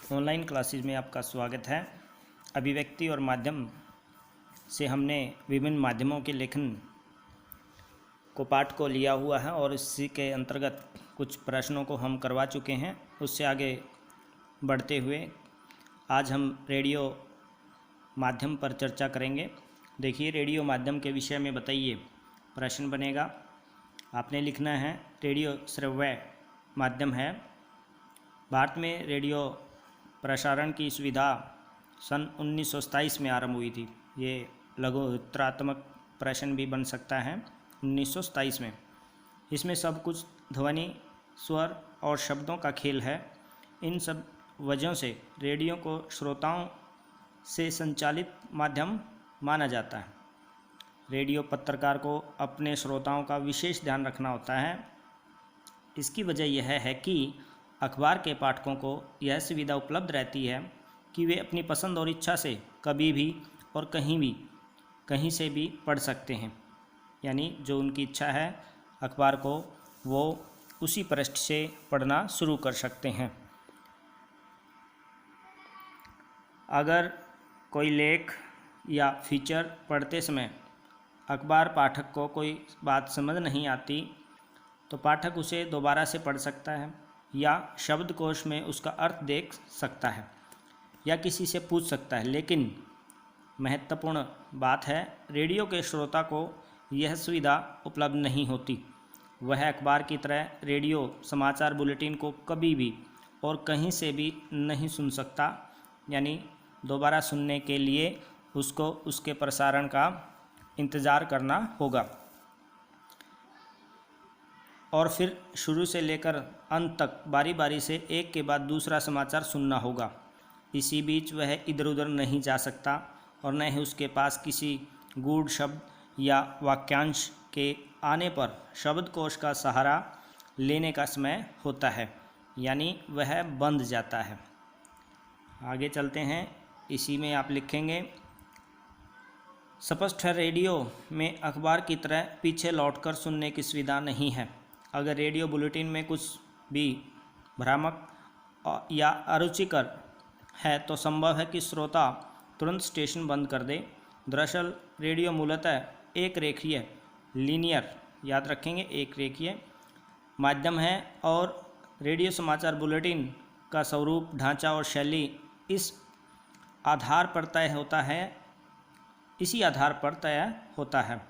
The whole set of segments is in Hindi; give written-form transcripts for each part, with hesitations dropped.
ऑनलाइन क्लासेज में आपका स्वागत है। अभिव्यक्ति और माध्यम से हमने विभिन्न माध्यमों के लेखन को पाठ को लिया हुआ है और इसी के अंतर्गत कुछ प्रश्नों को हम करवा चुके हैं। उससे आगे बढ़ते हुए आज हम रेडियो माध्यम पर चर्चा करेंगे। देखिए, रेडियो माध्यम के विषय में बताइए। प्रश्न बनेगा, आपने लिखना है रेडियो श्रव्य माध्यम है। भारत में रेडियो प्रसारण की सुविधा सन 1927 में आरंभ हुई थी। ये लघु उत्तरात्मक प्रश्न भी बन सकता है। 1927 में इसमें सब कुछ ध्वनि, स्वर और शब्दों का खेल है। इन सब वजहों से रेडियो को श्रोताओं से संचालित माध्यम माना जाता है। रेडियो पत्रकार को अपने श्रोताओं का विशेष ध्यान रखना होता है। इसकी वजह यह है कि अखबार के पाठकों को यह सुविधा उपलब्ध रहती है कि वे अपनी पसंद और इच्छा से कभी भी और कहीं से भी पढ़ सकते हैं। यानी जो उनकी इच्छा है अखबार को, वो उसी पृष्ठ से पढ़ना शुरू कर सकते हैं। अगर कोई लेख या फीचर पढ़ते समय अखबार पाठक को कोई बात समझ नहीं आती तो पाठक उसे दोबारा से पढ़ सकता है या शब्दकोश में उसका अर्थ देख सकता है या किसी से पूछ सकता है। लेकिन महत्वपूर्ण बात है, रेडियो के श्रोता को यह सुविधा उपलब्ध नहीं होती। वह अखबार की तरह रेडियो समाचार बुलेटिन को कभी भी और कहीं से भी नहीं सुन सकता। यानी दोबारा सुनने के लिए उसको उसके प्रसारण का इंतज़ार करना होगा और फिर शुरू से लेकर अंत तक बारी बारी से एक के बाद दूसरा समाचार सुनना होगा। इसी बीच वह इधर उधर नहीं जा सकता और न ही उसके पास किसी गूढ़ शब्द या वाक्यांश के आने पर शब्दकोश का सहारा लेने का समय होता है, यानी वह बंध जाता है। आगे चलते हैं। इसी में आप लिखेंगे, स्पष्ट है, रेडियो में अखबार की तरह पीछे लौटकर सुनने की सुविधा नहीं है। अगर रेडियो बुलेटिन में कुछ भी भ्रामक या अरुचिकर है तो संभव है कि श्रोता तुरंत स्टेशन बंद कर दे। दरअसल रेडियो मूलतः एक रेखीय लीनियर, याद रखेंगे, एक रेखीय माध्यम है और रेडियो समाचार बुलेटिन का स्वरूप, ढांचा और शैली इसी आधार पर तय होता है।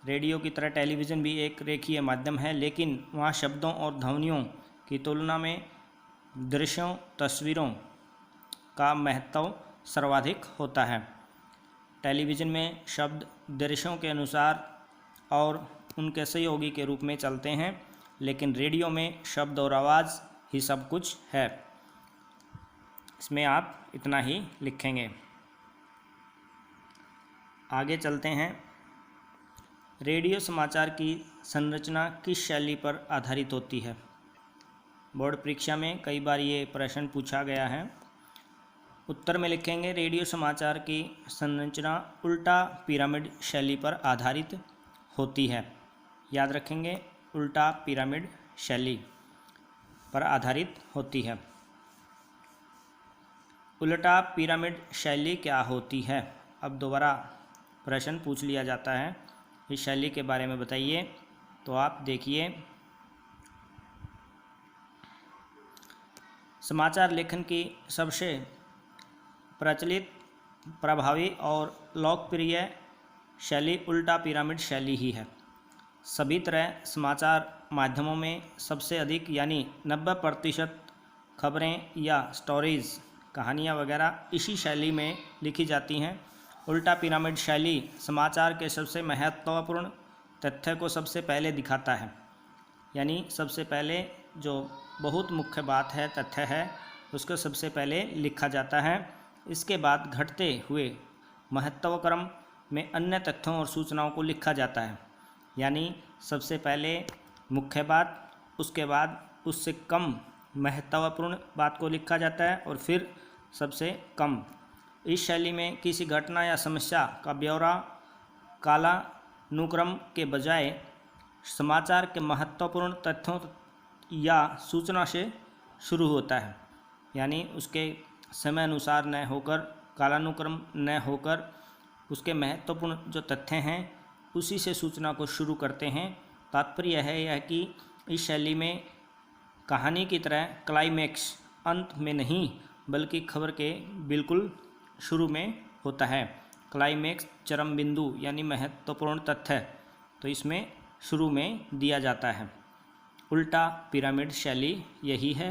रेडियो की तरह टेलीविज़न भी एक रेखीय माध्यम है, लेकिन वहाँ शब्दों और ध्वनियों की तुलना में दृश्यों, तस्वीरों का महत्व सर्वाधिक होता है। टेलीविज़न में शब्द दृश्यों के अनुसार और उनके सहयोगी के रूप में चलते हैं, लेकिन रेडियो में शब्द और आवाज़ ही सब कुछ है। इसमें आप इतना ही लिखेंगे। आगे चलते हैं। रेडियो समाचार की संरचना किस शैली पर आधारित होती है? बोर्ड परीक्षा में कई बार ये प्रश्न पूछा गया है। उत्तर में लिखेंगे, रेडियो समाचार की संरचना उल्टा पिरामिड शैली पर आधारित होती है। याद रखेंगे, उल्टा पिरामिड शैली पर आधारित होती है। उल्टा पिरामिड शैली क्या होती है? अब दोबारा प्रश्न पूछ लिया जाता है, इस शैली के बारे में बताइए। तो आप देखिए, समाचार लेखन की सबसे प्रचलित, प्रभावी और लोकप्रिय शैली उल्टा पिरामिड शैली ही है। सभी तरह समाचार माध्यमों में सबसे अधिक यानी 90% खबरें या स्टोरीज, कहानियाँ वगैरह इसी शैली में लिखी जाती हैं। उल्टा पिरामिड शैली समाचार के सबसे महत्वपूर्ण तथ्य को सबसे पहले दिखाता है। यानी सबसे पहले जो बहुत मुख्य बात है, तथ्य है, उसको सबसे पहले लिखा जाता है। इसके बाद घटते हुए महत्वक्रम में अन्य तथ्यों और सूचनाओं को लिखा जाता है। यानी सबसे पहले मुख्य बात, उसके बाद उससे कम महत्वपूर्ण बात को लिखा जाता है और फिर सबसे कम। इस शैली में किसी घटना या समस्या का ब्यौरा कालानुक्रम के बजाय समाचार के महत्वपूर्ण तथ्यों या सूचना से शुरू होता है। यानी उसके समय अनुसार न होकर, कालानुक्रम न होकर, उसके महत्वपूर्ण जो तथ्य हैं उसी से सूचना को शुरू करते हैं। तात्पर्य है यह कि इस शैली में कहानी की तरह क्लाइमैक्स अंत में नहीं बल्कि खबर के बिल्कुल शुरू में होता है। क्लाइमैक्स चरम बिंदु यानी महत्वपूर्ण तथ्य तो इसमें शुरू में दिया जाता है। उल्टा पिरामिड शैली यही है।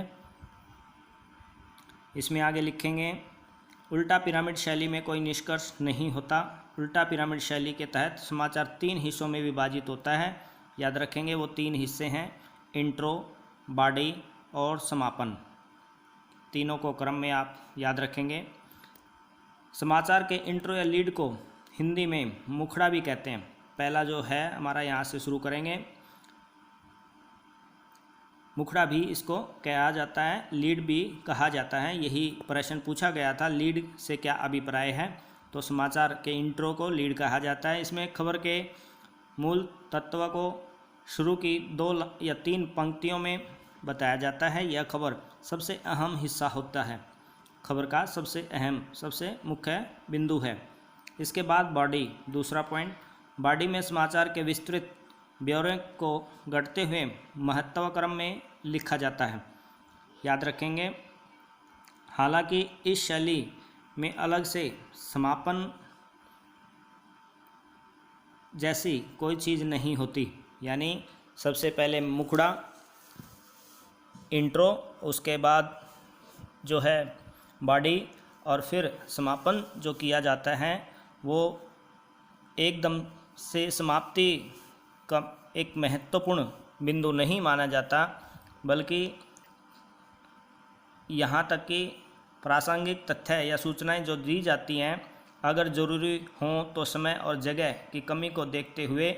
इसमें आगे लिखेंगे, उल्टा पिरामिड शैली में कोई निष्कर्ष नहीं होता। उल्टा पिरामिड शैली के तहत समाचार 3 हिस्सों में विभाजित होता है। याद रखेंगे वो 3 हिस्से हैं, इंट्रो, बॉडी और समापन। तीनों को क्रम में आप याद रखेंगे। समाचार के इंट्रो या लीड को हिंदी में मुखड़ा भी कहते हैं। पहला जो है हमारा यहाँ से शुरू करेंगे, मुखड़ा भी इसको कहा जाता है, लीड भी कहा जाता है। यही प्रश्न पूछा गया था, लीड से क्या अभिप्राय है, तो समाचार के इंट्रो को लीड कहा जाता है। इसमें खबर के मूल तत्व को शुरू की 2 या 3 पंक्तियों में बताया जाता है। यह खबर सबसे अहम हिस्सा होता है, खबर का सबसे अहम, सबसे मुख्य बिंदु है। इसके बाद बॉडी, दूसरा पॉइंट, बॉडी में समाचार के विस्तृत ब्यौरे को गढ़ते हुए महत्व क्रम में लिखा जाता है। याद रखेंगे, हालांकि इस शैली में अलग से समापन जैसी कोई चीज़ नहीं होती, यानी सबसे पहले मुखड़ा, इंट्रो, उसके बाद जो है बॉडी और फिर समापन जो किया जाता है वो एकदम से समाप्ति का एक महत्वपूर्ण बिंदु नहीं माना जाता, बल्कि यहाँ तक कि प्रासंगिक तथ्य या सूचनाएं जो दी जाती हैं अगर ज़रूरी हों तो समय और जगह की कमी को देखते हुए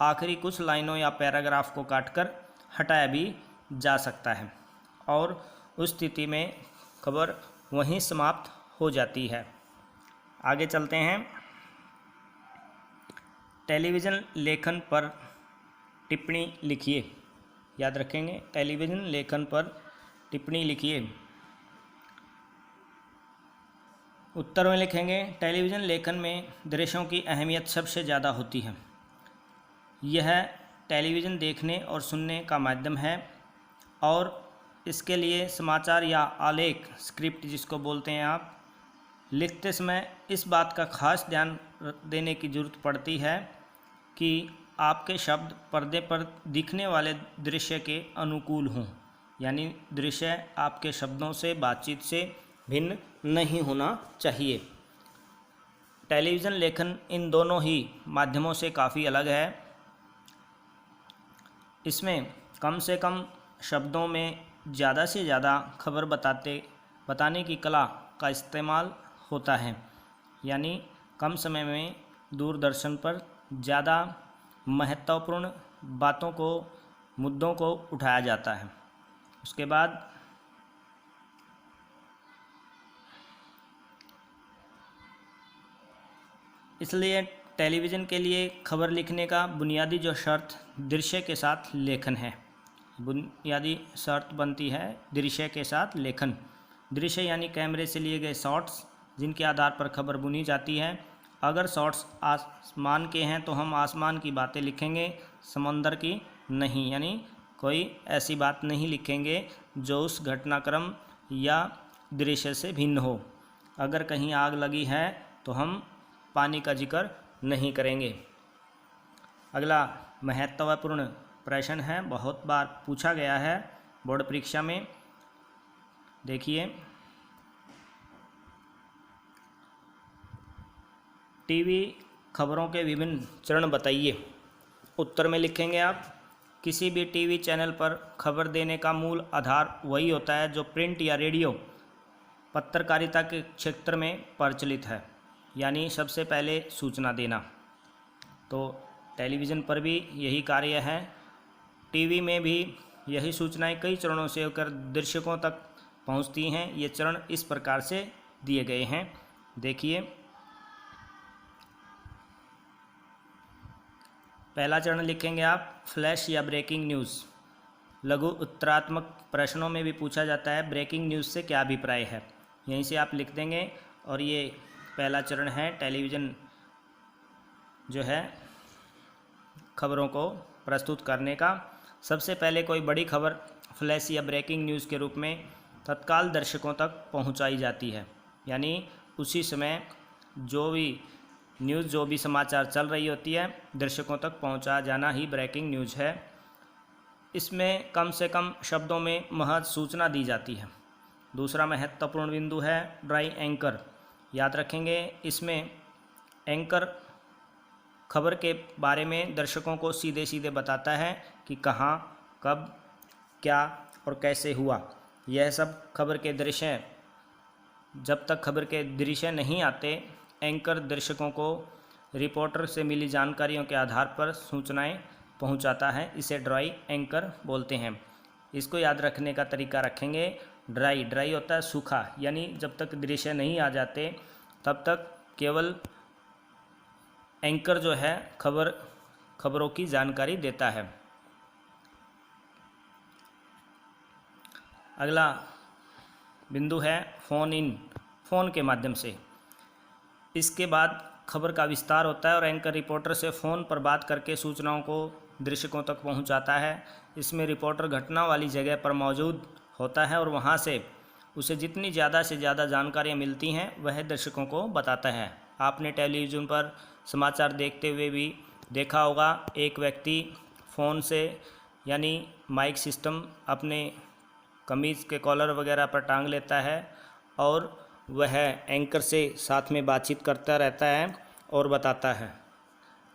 आखिरी कुछ लाइनों या पैराग्राफ को काटकर हटाया भी जा सकता है और उस स्थिति में खबर वहीं समाप्त हो जाती है। आगे चलते हैं। टेलीविज़न लेखन पर टिप्पणी लिखिए। याद रखेंगे, टेलीविज़न लेखन पर टिप्पणी लिखिए। उत्तर में लिखेंगे, टेलीविज़न लेखन में दृश्यों की अहमियत सबसे ज़्यादा होती है। यह टेलीविज़न देखने और सुनने का माध्यम है और इसके लिए समाचार या आलेख, स्क्रिप्ट जिसको बोलते हैं आप, लिखते समय इस बात का खास ध्यान देने की ज़रूरत पड़ती है कि आपके शब्द पर्दे पर दिखने वाले दृश्य के अनुकूल हों, यानी दृश्य आपके शब्दों से, बातचीत से भिन्न नहीं होना चाहिए। टेलीविज़न लेखन इन दोनों ही माध्यमों से काफ़ी अलग है। इसमें कम से कम शब्दों में ज़्यादा से ज़्यादा खबर बताने की कला का इस्तेमाल होता है, यानी कम समय में दूरदर्शन पर ज़्यादा महत्वपूर्ण बातों को, मुद्दों को उठाया जाता है। उसके बाद इसलिए टेलीविज़न के लिए खबर लिखने का बुनियादी जो शर्त दृश्य के साथ लेखन है। बुनियादी शर्त बनती है दृश्य के साथ लेखन। दृश्य यानी कैमरे से लिए गए शॉट्स जिनके आधार पर खबर बुनी जाती है। अगर शॉट्स आसमान के हैं तो हम आसमान की बातें लिखेंगे, समंदर की नहीं, यानी कोई ऐसी बात नहीं लिखेंगे जो उस घटनाक्रम या दृश्य से भिन्न हो। अगर कहीं आग लगी है तो हम पानी का जिक्र नहीं करेंगे। अगला महत्वपूर्ण प्रश्न है, बहुत बार पूछा गया है बोर्ड परीक्षा में। देखिए, टीवी खबरों के विभिन्न चरण बताइए। उत्तर में लिखेंगे आप, किसी भी टीवी चैनल पर खबर देने का मूल आधार वही होता है जो प्रिंट या रेडियो पत्रकारिता के क्षेत्र में प्रचलित है, यानी सबसे पहले सूचना देना। तो टेलीविज़न पर भी यही कार्य है, टीवी में भी यही सूचनाएं कई चरणों से होकर दर्शकों तक पहुंचती हैं। ये चरण इस प्रकार से दिए गए हैं, देखिए। पहला चरण लिखेंगे आप, फ्लैश या ब्रेकिंग न्यूज़। लघु उत्तरात्मक प्रश्नों में भी पूछा जाता है ब्रेकिंग न्यूज़ से क्या अभिप्राय है, यहीं से आप लिख देंगे। और ये पहला चरण है टेलीविज़न जो है खबरों को प्रस्तुत करने का। सबसे पहले कोई बड़ी खबर फ्लैश या ब्रेकिंग न्यूज़ के रूप में तत्काल दर्शकों तक पहुंचाई जाती है, यानी उसी समय जो भी न्यूज़, जो भी समाचार चल रही होती है, दर्शकों तक पहुंचा जाना ही ब्रेकिंग न्यूज़ है। इसमें कम से कम शब्दों में महज सूचना दी जाती है। दूसरा महत्वपूर्ण बिंदु है ड्राई एंकर। याद रखेंगे, इसमें एंकर खबर के बारे में दर्शकों को सीधे सीधे बताता है कि कहाँ, कब, क्या और कैसे हुआ। यह सब खबर के दृश्य, जब तक खबर के दृश्य नहीं आते, एंकर दर्शकों को रिपोर्टर से मिली जानकारियों के आधार पर सूचनाएं पहुंचाता है। इसे ड्राई एंकर बोलते हैं। इसको याद रखने का तरीका रखेंगे। ड्राई होता है सूखा, यानी जब तक दृश्य नहीं आ जाते तब तक केवल एंकर जो है खबरों की जानकारी देता है। अगला बिंदु है फ़ोन इन, फ़ोन के माध्यम से। इसके बाद खबर का विस्तार होता है और एंकर रिपोर्टर से फ़ोन पर बात करके सूचनाओं को दर्शकों तक पहुंचाता है। इसमें रिपोर्टर घटना वाली जगह पर मौजूद होता है और वहां से उसे जितनी ज़्यादा से ज़्यादा जानकारियाँ मिलती हैं वह दर्शकों को बताता है। आपने टेलीविज़न पर समाचार देखते हुए भी देखा होगा, एक व्यक्ति फ़ोन से यानी माइक सिस्टम अपने कमीज़ के कॉलर वगैरह पर टांग लेता है और वह एंकर से साथ में बातचीत करता रहता है और बताता है।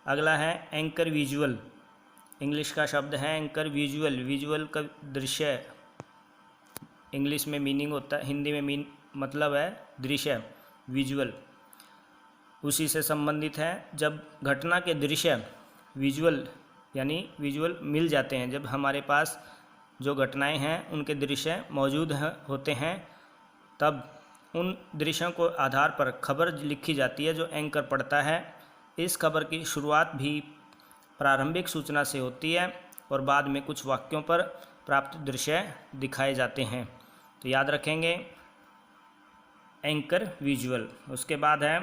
अगला है एंकर विजुअल। इंग्लिश का शब्द है एंकर विजुअल। विजुअल का दृश्य इंग्लिश में मीनिंग होता है, हिंदी में मतलब है दृश्य, विजुअल उसी से संबंधित है। जब घटना के दृश्य विजुअल यानी विजुअल मिल जाते हैं, जब हमारे पास जो घटनाएं हैं उनके दृश्य मौजूद होते हैं, तब उन दृश्यों को आधार पर खबर लिखी जाती है जो एंकर पढ़ता है। इस खबर की शुरुआत भी प्रारंभिक सूचना से होती है और बाद में कुछ वाक्यों पर प्राप्त दृश्य दिखाए जाते हैं। तो याद रखेंगे एंकर विजुअल। उसके बाद है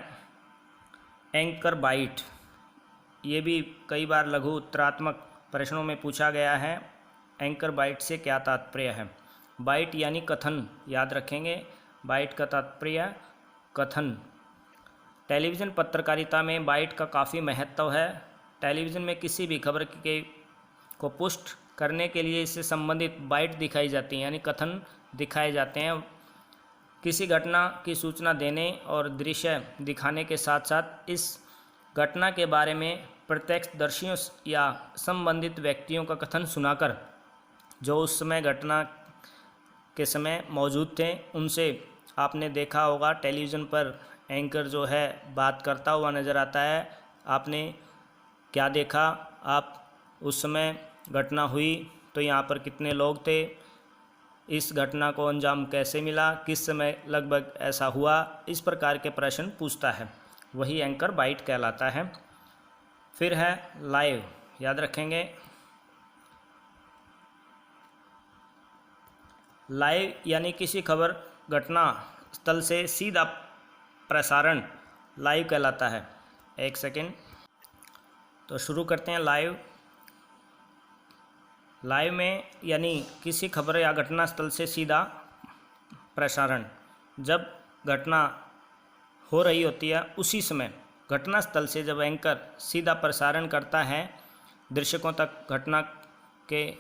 एंकर बाइट। ये भी कई बार लघु उत्तरात्मक प्रश्नों में पूछा गया है। एंकर बाइट से क्या तात्पर्य है? बाइट यानी कथन। याद रखेंगे, बाइट का तात्पर्य कथन। टेलीविज़न पत्रकारिता में बाइट का काफ़ी महत्व है। टेलीविज़न में किसी भी खबर को पुष्ट करने के लिए इससे संबंधित बाइट दिखाई जाती हैं, यानी कथन दिखाए जाते हैं। किसी घटना की सूचना देने और दृश्य दिखाने के साथ साथ इस घटना के बारे में प्रत्यक्षदर्शियों या संबंधित व्यक्तियों का कथन सुनाकर, जो उस समय घटना के समय मौजूद थे, उनसे आपने देखा होगा टेलीविज़न पर एंकर जो है बात करता हुआ नज़र आता है। आपने क्या देखा? आप उस समय घटना हुई तो यहाँ पर कितने लोग थे? इस घटना को अंजाम कैसे मिला? किस समय लगभग ऐसा हुआ? इस प्रकार के प्रश्न पूछता है, वही एंकर बाइट कहलाता है। फिर है लाइव। याद रखेंगे, लाइव यानी किसी खबर घटना स्थल से सीधा प्रसारण लाइव कहलाता है। एक सेकेंड, तो शुरू करते हैं लाइव। लाइव में यानी किसी खबर या घटना स्थल से सीधा प्रसारण। जब घटना हो रही होती है उसी समय घटना स्थल से जब एंकर सीधा प्रसारण करता है, दर्शकों तक घटना के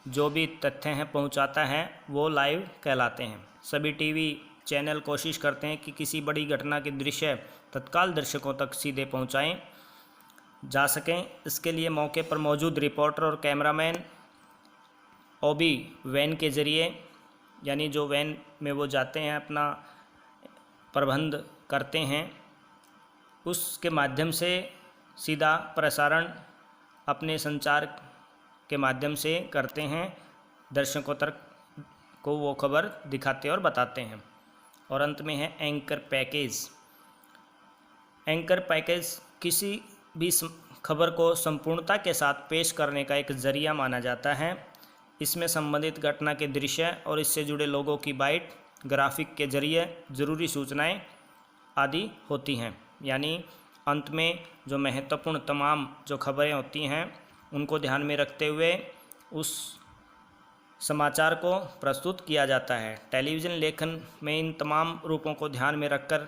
जो भी तथ्य हैं पहुंचाता है, वो लाइव कहलाते हैं। सभी टीवी चैनल कोशिश करते हैं कि किसी बड़ी घटना के दृश्य तत्काल दर्शकों तक सीधे पहुंचाएं जा सकें। इसके लिए मौके पर मौजूद रिपोर्टर और कैमरामैन ओबी वैन के ज़रिए, यानी जो वैन में वो जाते हैं अपना प्रबंध करते हैं, उसके माध्यम से सीधा प्रसारण अपने संचार के माध्यम से करते हैं। दर्शकों तक को वो खबर दिखाते और बताते हैं। और अंत में है एंकर पैकेज। एंकर पैकेज किसी भी खबर को संपूर्णता के साथ पेश करने का एक ज़रिया माना जाता है। इसमें संबंधित घटना के दृश्य और इससे जुड़े लोगों की बाइट, ग्राफिक के जरिए ज़रूरी सूचनाएं आदि होती हैं। यानी अंत में जो महत्वपूर्ण तमाम जो खबरें होती हैं उनको ध्यान में रखते हुए उस समाचार को प्रस्तुत किया जाता है। टेलीविज़न लेखन में इन तमाम रूपों को ध्यान में रखकर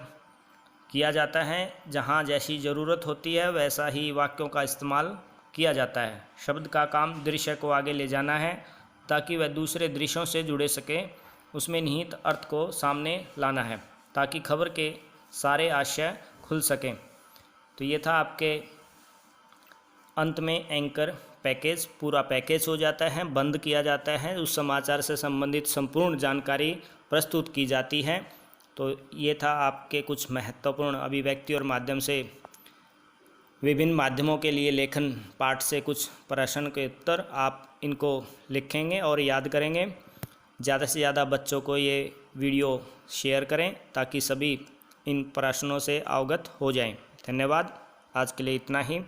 किया जाता है। जहाँ जैसी ज़रूरत होती है वैसा ही वाक्यों का इस्तेमाल किया जाता है। शब्द का काम दृश्य को आगे ले जाना है ताकि वह दूसरे दृश्यों से जुड़े सके, उसमें निहित अर्थ को सामने लाना है ताकि खबर के सारे आशय खुल सकें। तो ये था आपके अंत में एंकर पैकेज, पूरा पैकेज हो जाता है, बंद किया जाता है, उस समाचार से संबंधित संपूर्ण जानकारी प्रस्तुत की जाती है। तो ये था आपके कुछ महत्वपूर्ण अभिव्यक्ति और माध्यम से विभिन्न माध्यमों के लिए लेखन पाठ से कुछ प्रश्न के उत्तर आप इनको लिखेंगे और याद करेंगे। ज़्यादा से ज़्यादा बच्चों को ये वीडियो शेयर करें ताकि सभी इन प्रश्नों से अवगत हो जाएं। धन्यवाद। आज के लिए इतना ही।